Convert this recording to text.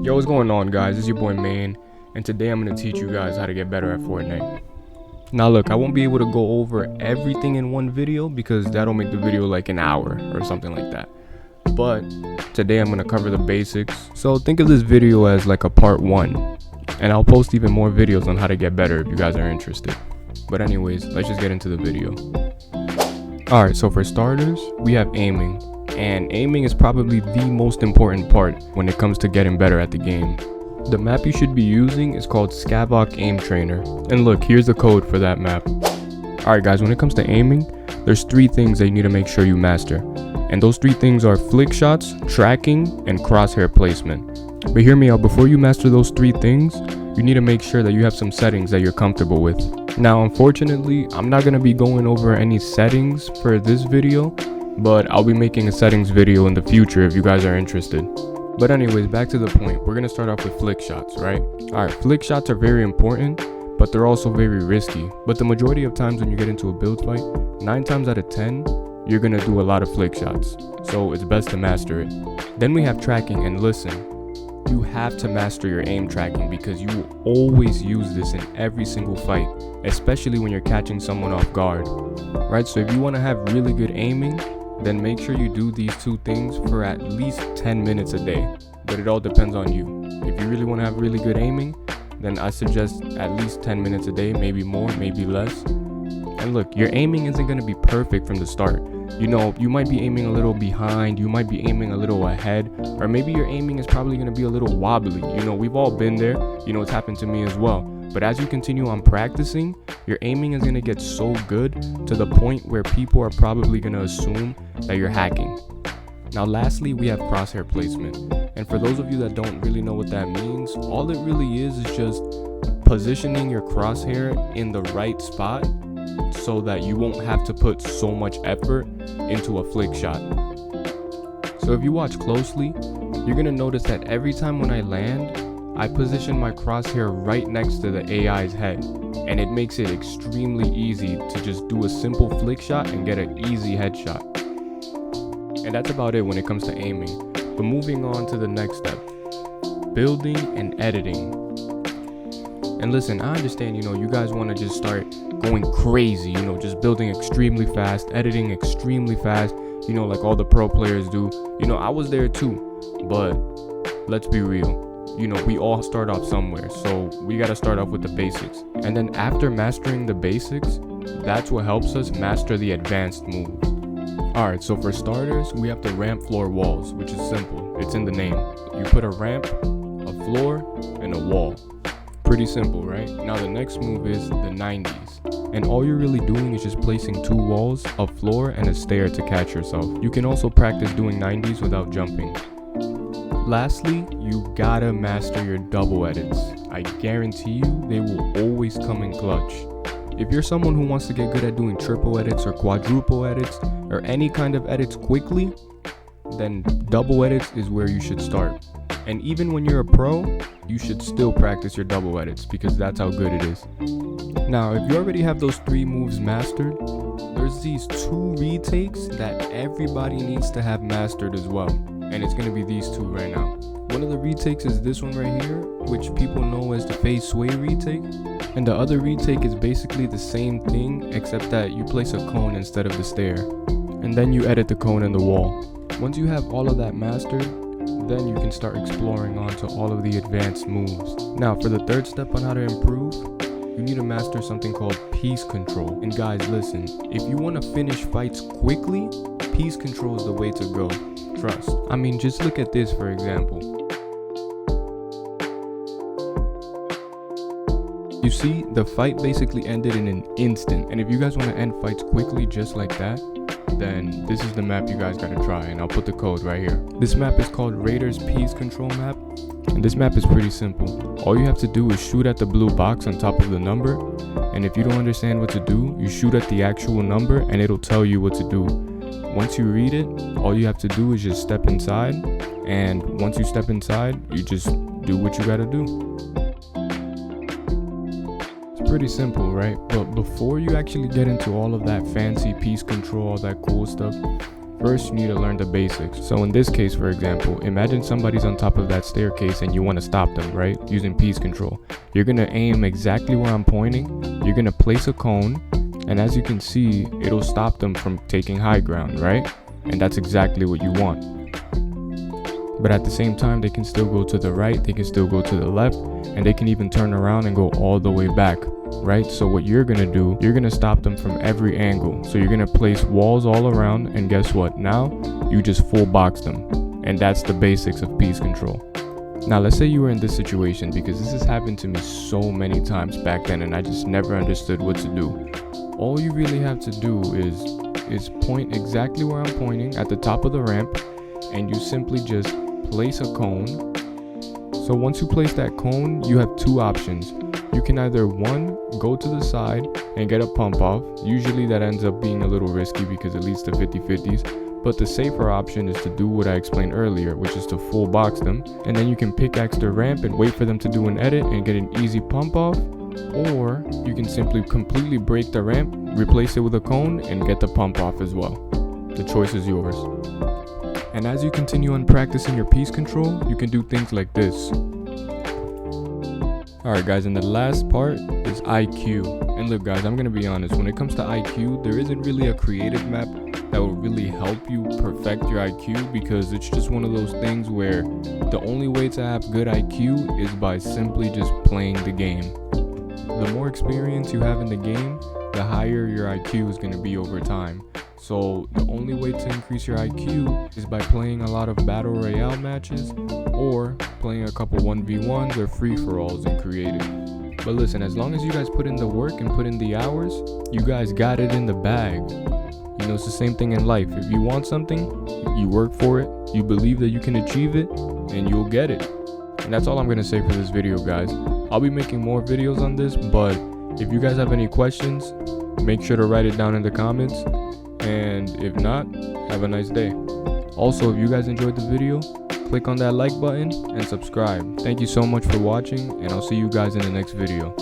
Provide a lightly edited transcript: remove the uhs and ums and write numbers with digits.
Yo, what's going on, guys? It's your boy Main, and today I'm going to teach you guys how to get better at Fortnite. Now look, I won't be able to go over everything in one video because that'll make the video like an hour or something like that. But today I'm going to cover the basics. So think of this video as like a part 1, and I'll post even more videos on how to get better if you guys are interested. But anyways, let's just get into the video. Alright, so for starters, we have aiming. And aiming is probably the most important part when it comes to getting better at the game. The map you should be using is called Skavok Aim Trainer. And look, here's the code for that map. Alright guys, when it comes to aiming, there's 3 things that you need to make sure you master. And those 3 things are flick shots, tracking, and crosshair placement. But hear me out, before you master those 3 things, you need to make sure that you have some settings that you're comfortable with. Now unfortunately, I'm not going to be going over any settings for this video, but I'll be making a settings video in the future if you guys are interested. But anyways, back to the point. We're going to start off with flick shots, right? Alright, flick shots are very important, but they're also very risky. But the majority of times when you get into a build fight, 9 times out of 10, you're going to do a lot of flick shots. So it's best to master it. Then we have tracking, and listen, you have to master your aim tracking because you will always use this in every single fight, especially when you're catching someone off guard, right? So if you want to have really good aiming, then make sure you do these 2 things for at least 10 minutes a day. But it all depends on you. If you really want to have really good aiming, then I suggest at least 10 minutes a day, maybe more, maybe less. And look, your aiming isn't going to be perfect from the start. You know, you might be aiming a little behind, you might be aiming a little ahead, or maybe your aiming is probably going to be a little wobbly. You know, we've all been there. You know, it's happened to me as well. But as you continue on practicing, your aiming is going to get so good to the point where people are probably going to assume that you're hacking. Now lastly, we have crosshair placement. And for those of you that don't really know what that means, all it really is just positioning your crosshair in the right spot so that you won't have to put so much effort into a flick shot. So if you watch closely, you're going to notice that every time when I land, I position my crosshair right next to the AI's head, and it makes it extremely easy to just do a simple flick shot and get an easy headshot. And that's about it when it comes to aiming. But moving on to the next step, building and editing. And listen, I understand, you know, you guys want to just start going crazy, you know, just building extremely fast, editing extremely fast, you know, like all the pro players do. You know, I was there too, but let's be real. You know, we all start off somewhere, so we got to start off with the basics. And then after mastering the basics, that's what helps us master the advanced moves. Alright, so for starters, we have the ramp floor walls, which is simple. It's in the name. You put a ramp, a floor, and a wall. Pretty simple, right? Now the next move is the 90s. And all you're really doing is just placing 2 walls, a floor, and a stair to catch yourself. You can also practice doing 90s without jumping. Lastly, you gotta master your double edits. I guarantee you they will always come in clutch. If you're someone who wants to get good at doing triple edits or quadruple edits or any kind of edits quickly, then double edits is where you should start. And even when you're a pro, you should still practice your double edits because that's how good it is. Now, if you already have those 3 moves mastered, there's these 2 retakes that everybody needs to have mastered as well. And it's going to be these 2 right now. One of the retakes is this one right here, which people know as the phase sway retake. And the other retake is basically the same thing, except that you place a cone instead of the stair. And then you edit the cone and the wall. Once you have all of that mastered, then you can start exploring onto all of the advanced moves. Now for the 3rd step on how to improve, you need to master something called piece control. And guys, listen, if you want to finish fights quickly, piece control is the way to go. Trust. I mean, just look at this for example. You see, the fight basically ended in an instant. And if you guys want to end fights quickly just like that, then this is the map you guys gotta try, and I'll put the code right here. This map is called Raiders Piece Control Map, and this map is pretty simple. All you have to do is shoot at the blue box on top of the number, and if you don't understand what to do, you shoot at the actual number and it'll tell you what to do. Once you read it, all you have to do is just step inside, and once you step inside, you just do what you gotta do. Pretty simple, right? But before you actually get into all of that fancy piece control, all that cool stuff, First, you need to learn the basics. So in this case, for example, imagine somebody's on top of that staircase and you want to stop them, right? Using piece control. You're going to aim exactly where I'm pointing. You're going to place a cone, and as you can see, it'll stop them from taking high ground, right? And that's exactly what you want. But at the same time, they can still go to the right, they can still go to the left, and they can even turn around and go all the way back, right? So what you're gonna do, you're gonna stop them from every angle. So you're gonna place walls all around, and guess what? Now, you just full box them. And that's the basics of piece control. Now, let's say you were in this situation, because this has happened to me so many times back then, and I just never understood what to do. All you really have to do is point exactly where I'm pointing at the top of the ramp, and you simply just place a cone. So once you place that cone, you have two options. You can either, one, go to the side and get a pump off. Usually that ends up being a little risky because it leads to 50-50s. But the safer option is to do what I explained earlier, which is to full box them. And then you can pickaxe the ramp and wait for them to do an edit and get an easy pump off. Or you can simply completely break the ramp, replace it with a cone, and get the pump off as well. The choice is yours. And as you continue on practicing your piece control, you can do things like this. Alright guys, and the last part is IQ. And look guys, I'm gonna be honest, when it comes to IQ, there isn't really a creative map that will really help you perfect your IQ, because it's just one of those things where the only way to have good IQ is by simply just playing the game. The more experience you have in the game, the higher your IQ is gonna be over time. So the only way to increase your IQ is by playing a lot of battle royale matches or playing a couple 1v1s or free-for-alls in creative. But listen, as long as you guys put in the work and put in the hours, you guys got it in the bag. You know, it's the same thing in life. If you want something, you work for it, you believe that you can achieve it, and you'll get it. And that's all I'm gonna say for this video, guys. I'll be making more videos on this, but if you guys have any questions, make sure to write it down in the comments. And if not, have a nice day. Also, if you guys enjoyed the video, click on that like button and subscribe. Thank you so much for watching, and I'll see you guys in the next video.